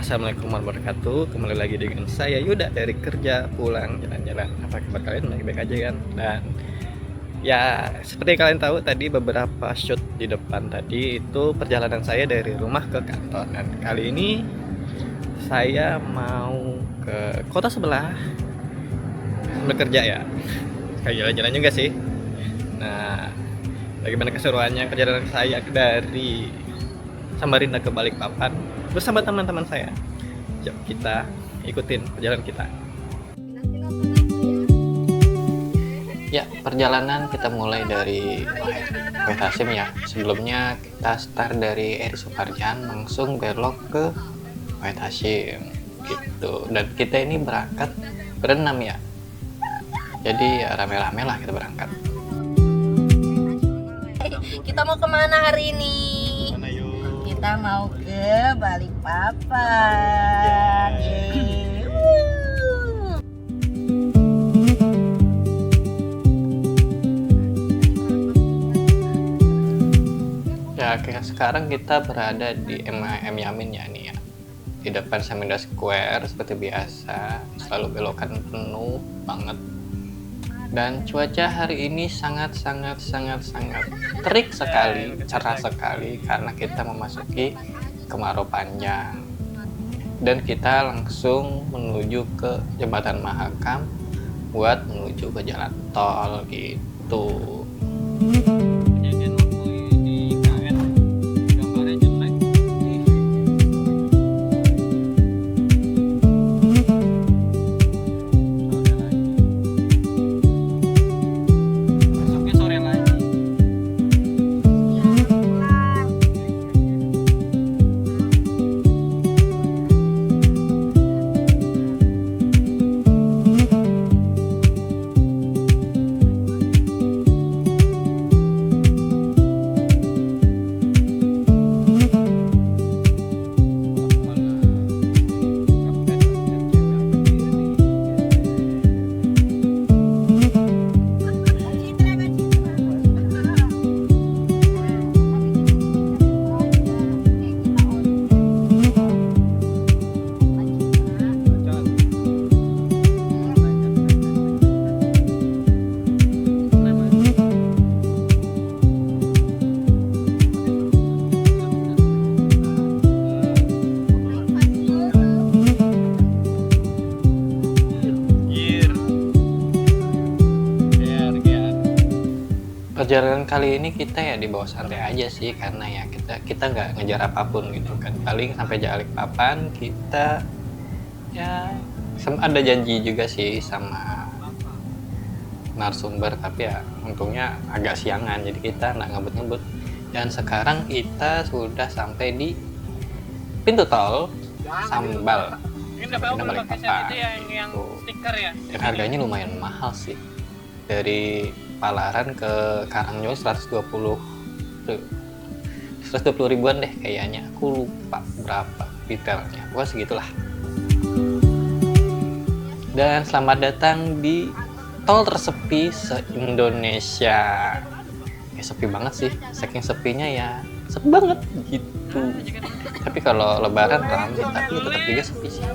Assalamualaikum warahmatullahi wabarakatuh. Kembali lagi dengan saya Yuda dari kerja pulang jalan-jalan. Apa kabar kalian? Baik-baik aja kan? Dan ya seperti yang kalian tahu tadi beberapa shoot di depan tadi itu perjalanan saya dari rumah ke kantor. Dan kali ini saya mau ke kota sebelah bekerja ya. Kayak jalan-jalan juga sih. Nah, bagaimana keseruannya perjalanan saya dari Samarinda ke Balikpapan bersama teman-teman saya. Yuk kita ikutin perjalanan kita. Ya, perjalanan kita mulai dari Wahid Hasyim ya. Sebelumnya kita start dari Eri Suparjan langsung belok ke Wahid Hasyim gitu. Dan kita ini berangkat berenam ya. Jadi ya, rame-rame lah kita berangkat. Kita mau kemana hari ini? Kita mau ke Balikpapan. Yeay. Ya, sekarang kita berada di M Yamin ya nih ya. Di depan Samarinda Square seperti biasa, selalu belokan penuh banget. Dan cuaca hari ini sangat terik sekali, cerah sekali karena kita memasuki kemarau panjang. Dan kita langsung menuju ke Jembatan Mahakam buat menuju ke jalan tol gitu. Perjalanan kali ini kita ya di bawah santai aja sih karena ya kita nggak ngejar apapun gitu kan. Paling sampai Balikpapan kita ya ada janji juga sih sama narasumber, tapi ya untungnya agak siangan jadi kita nggak ngebut-ngebut. Dan sekarang kita sudah sampai di pintu tol Sambal. Ini udah Balikpapan itu yang stiker ya. Dan harganya lumayan mahal sih. Dari Palaran ke Karangnyol 120 ribuan deh kayaknya. Aku lupa berapa detailnya. Pokoknya segitulah. Dan selamat datang di tol tersepi se-Indonesia. Ya sepi banget sih. Saking sepinya ya sepi banget gitu. Tapi kalau lebaran ramai, tapi tetap juga sepi sih.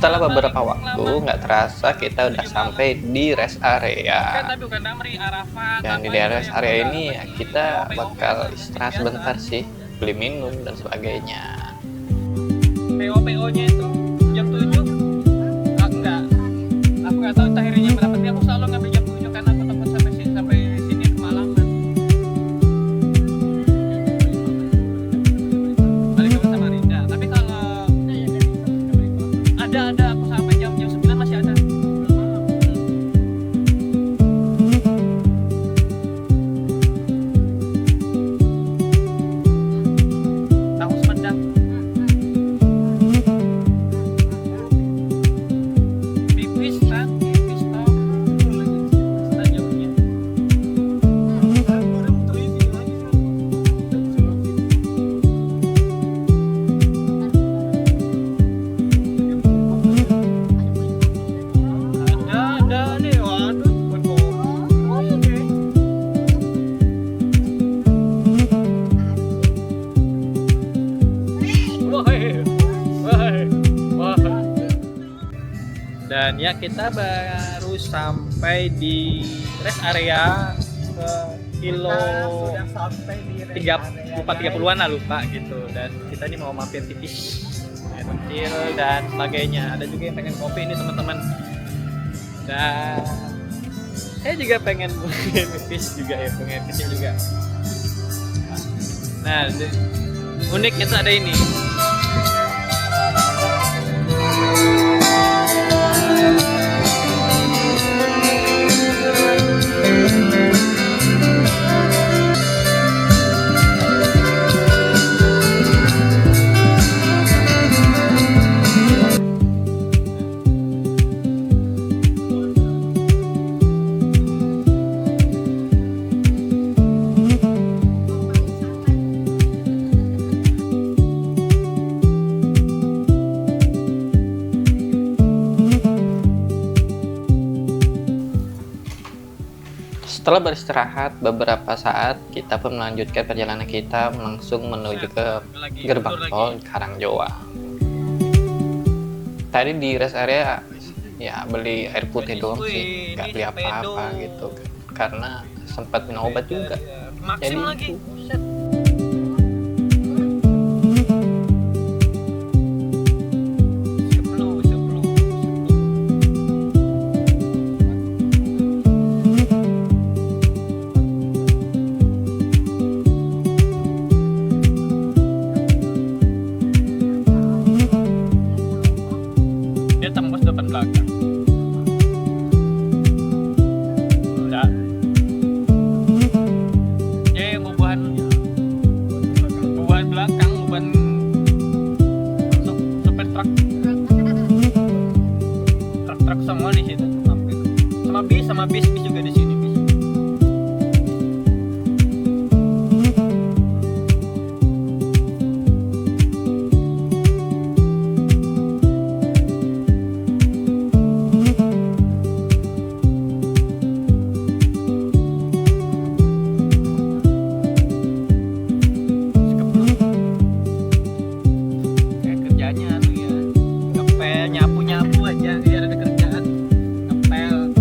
Setelah beberapa waktu, nggak terasa kita udah sampai di rest area. Tapi bukan Damri, Arafat. Dan di daerah rest area ini ya, kita bakal istirahat sebentar sih, beli minum dan sebagainya. PO-nya itu jam 7. Enggak. Aku nggak tahu akhirnya jam berapa, tapi aku selalu ngambil jam 7 karena aku takut sampai sini kemalaman. Balik ke Samarinda. Tapi kalau ada aku sampai jam 9 masih ada. Tahu Sumedang. Tipis kan, tipis tau. Kita jauhnya. Ada nih, waduh, oke. Wah. Dan ya kita baru sampai di rest area ke kilo 30-an lah lupa gitu. Dan kita ini mau mampir tipis, air kecil dan sebagainya. Ada juga yang pengen kopi ini teman-teman. Dan saya juga pengen tipis juga ya, pengen kecil juga. Nah, uniknya tuh ada ini. Setelah beristirahat beberapa saat, kita pun melanjutkan perjalanan kita langsung menuju ke gerbang tol Karangjowa. Tadi di rest area ya beli air putih doang sih, nggak beli apa-apa gitu, karena sempat minum obat juga. Maksim lagi. Buset. Dia tembus depan belakang. Udah. Dia beban belakang, beban supir truk. Truk semua di situ. Sama bis juga di sini bis. Nyapu aja biar ada kerjaan, ngepel.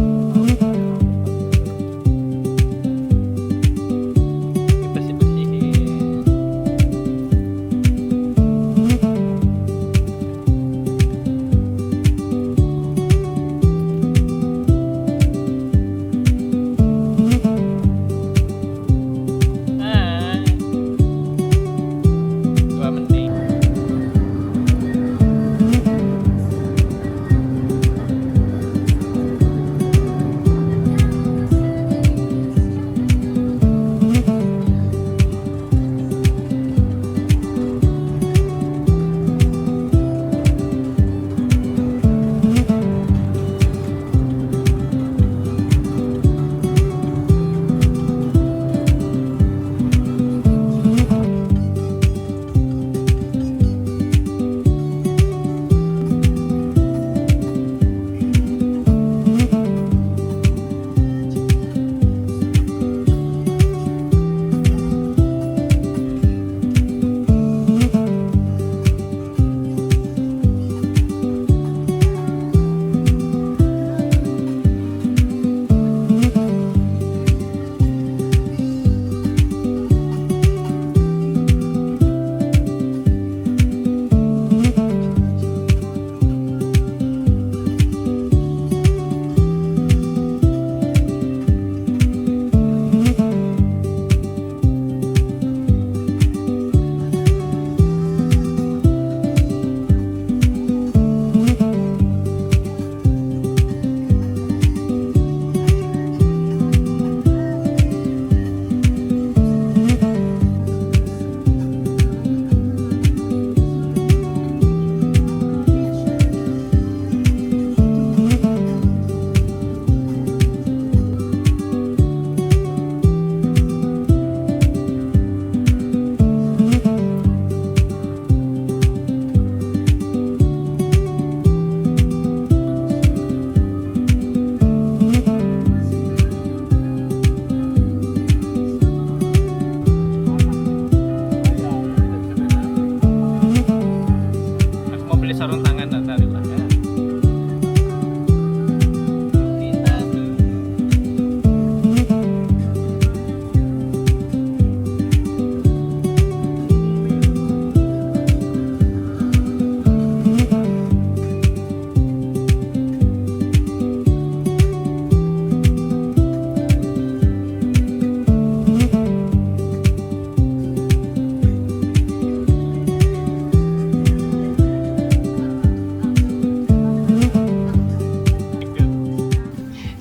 sarung tangan dan tali belakang.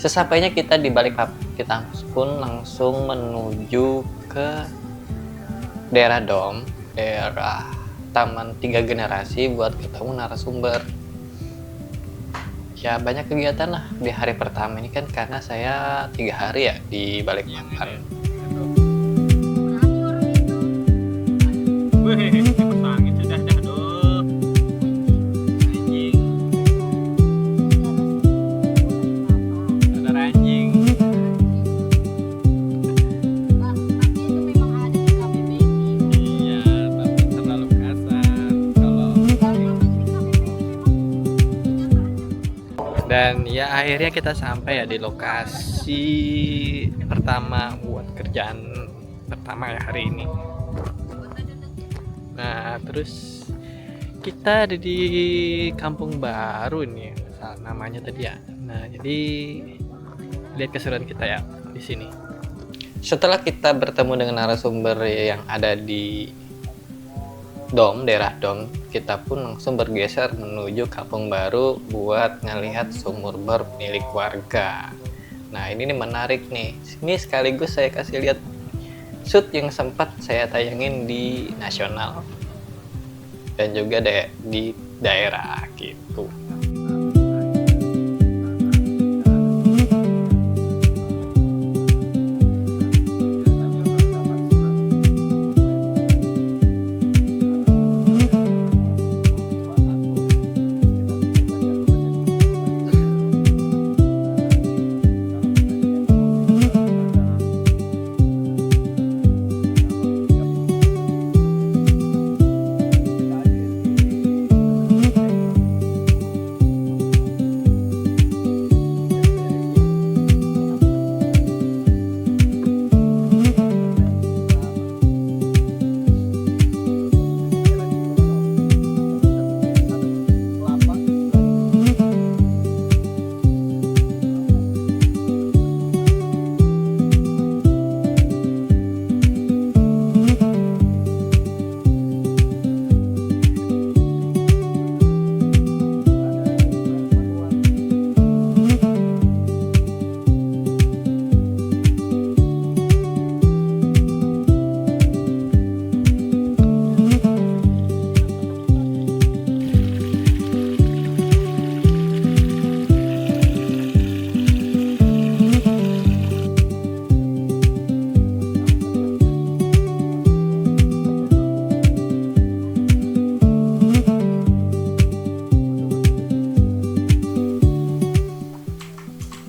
Sesampainya kita di Balikpapan, kita pun langsung menuju ke daerah Dom, daerah Taman 3 Generasi buat ketemu narasumber. Ya banyak kegiatan lah di hari pertama ini kan, karena saya 3 hari ya di Balikpapan. Wih, pasangin sudah dah doh. Anjing. Ada anjing. Iya, tapi terlalu kasar kalau. Dan ya akhirnya kita sampai ya di lokasi pertama buat kerjaan pertama ya hari ini. Nah terus kita ada di Kampung Baru nih namanya tadi ya. Nah jadi lihat keseruan kita ya di sini. Setelah kita bertemu dengan narasumber yang ada di Dom, daerah Dom, kita pun langsung bergeser menuju Kampung Baru buat ngelihat sumur bor milik warga. Nah ini nih menarik nih. Ini sekaligus saya kasih lihat shoot yang sempat saya tayangin di nasional dan juga di daerah gitu.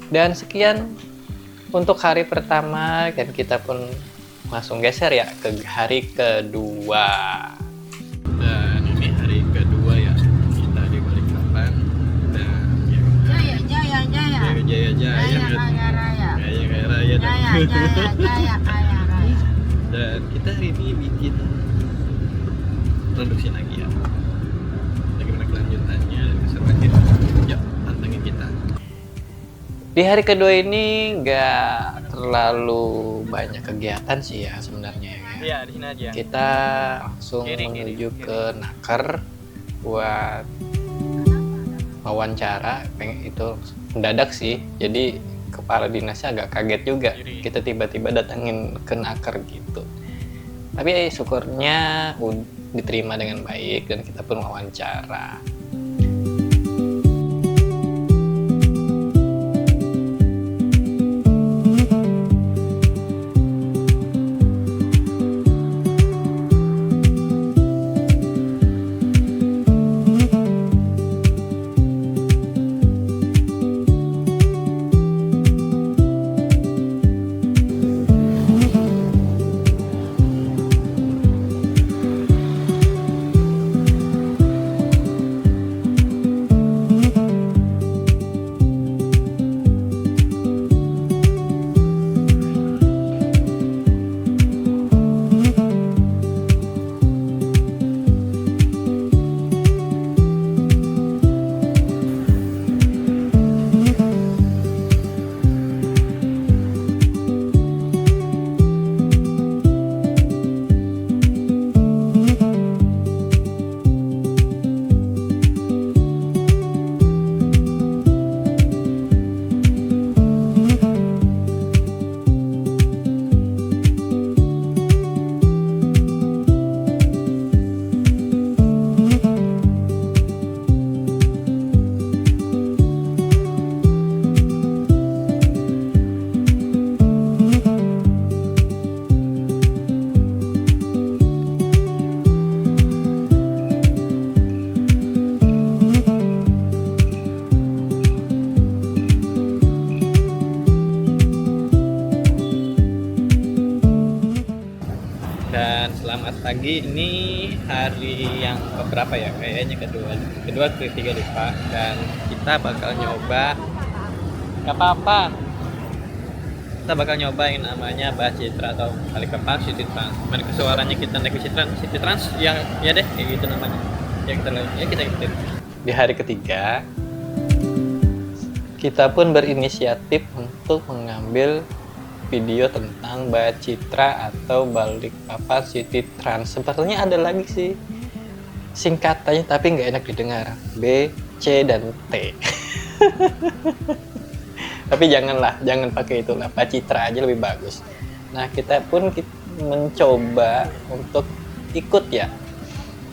Dan sekian untuk hari pertama, dan kita pun langsung geser ya ke hari kedua. Dan ini hari kedua ya kita di Balikpapan. Dan ya, Jaya, jaya, jaya. jaya jaya Jaya jaya kaya raya. jaya kaya raya. Jaya, jaya, jaya kaya raya. Dan kita hari ini bikin produksi lagi ya. Bagaimana kelanjutannya dan keseruannya? Ya, pantengin kita. Di hari kedua ini nggak terlalu banyak kegiatan sih ya sebenarnya. Iya, di sini aja. Kita langsung menuju ke Naker buat wawancara. Itu mendadak sih, jadi kepala dinasnya agak kaget juga. Kita tiba-tiba datangin ke Naker gitu. Tapi syukurnya diterima dengan baik dan kita pun wawancara. lagi. Ini hari yang keberapa ya? Kayaknya kedua ketiga lupa. Dan kita bakal nyoba, gak apa-apa, kita bakal nyobain namanya Mbak Citra atau Balikpapan City Trans. Mana suaranya kita naik City Trans ya deh kayak gitu namanya. Ya kita ikutin. Di hari ketiga kita pun berinisiatif untuk mengambil video tentang Mbak Citra atau Balikpapan City Trans. Sepertinya ada lagi sih singkatannya tapi nggak enak didengar, B, C, dan T. Tapi jangan pakai itulah, Mbak Citra aja lebih bagus. Nah, kita pun mencoba untuk ikut ya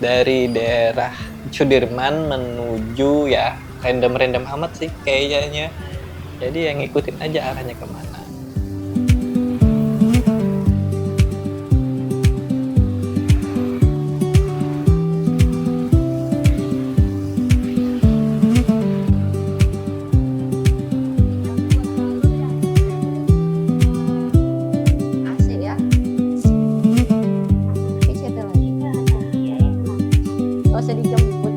dari daerah Sudirman menuju ya random amat sih kayaknya. Jadi yang ngikutin aja arahnya kemana. Asik ya. Kecet lagi. Gak usah dijemput.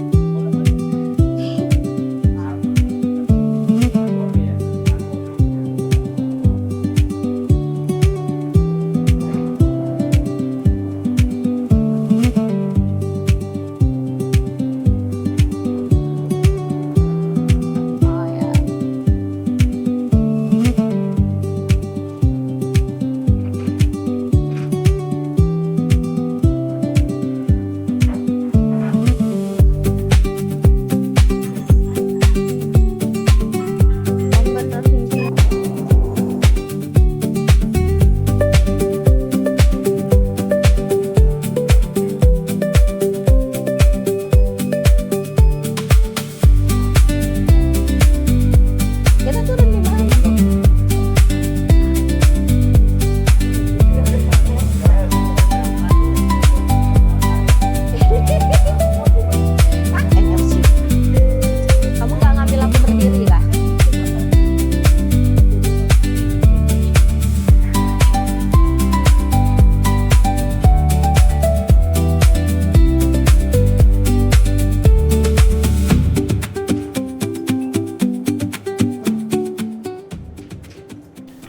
Oh ya. Kompetisi. Kita turun di mana? NFC. Kamu nggak ngambil aku berdiri kah?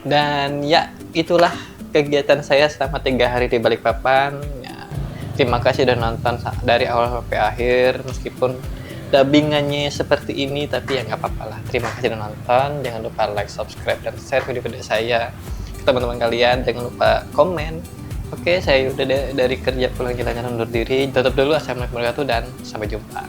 Dan ya itulah kegiatan saya selama 3 hari di Balikpapan ya. Terima kasih udah nonton dari awal sampai akhir. Meskipun dubbingannya seperti ini tapi ya nggak apa-apa lah. Terima kasih udah nonton. Jangan lupa like, subscribe, dan share video-video saya ke teman-teman kalian. Jangan lupa komen. Oke, saya udah dari kerja pulang jalan-jalan undur diri. Tutup dulu. Assalamualaikum warahmatullahi wabarakatuh dan sampai jumpa.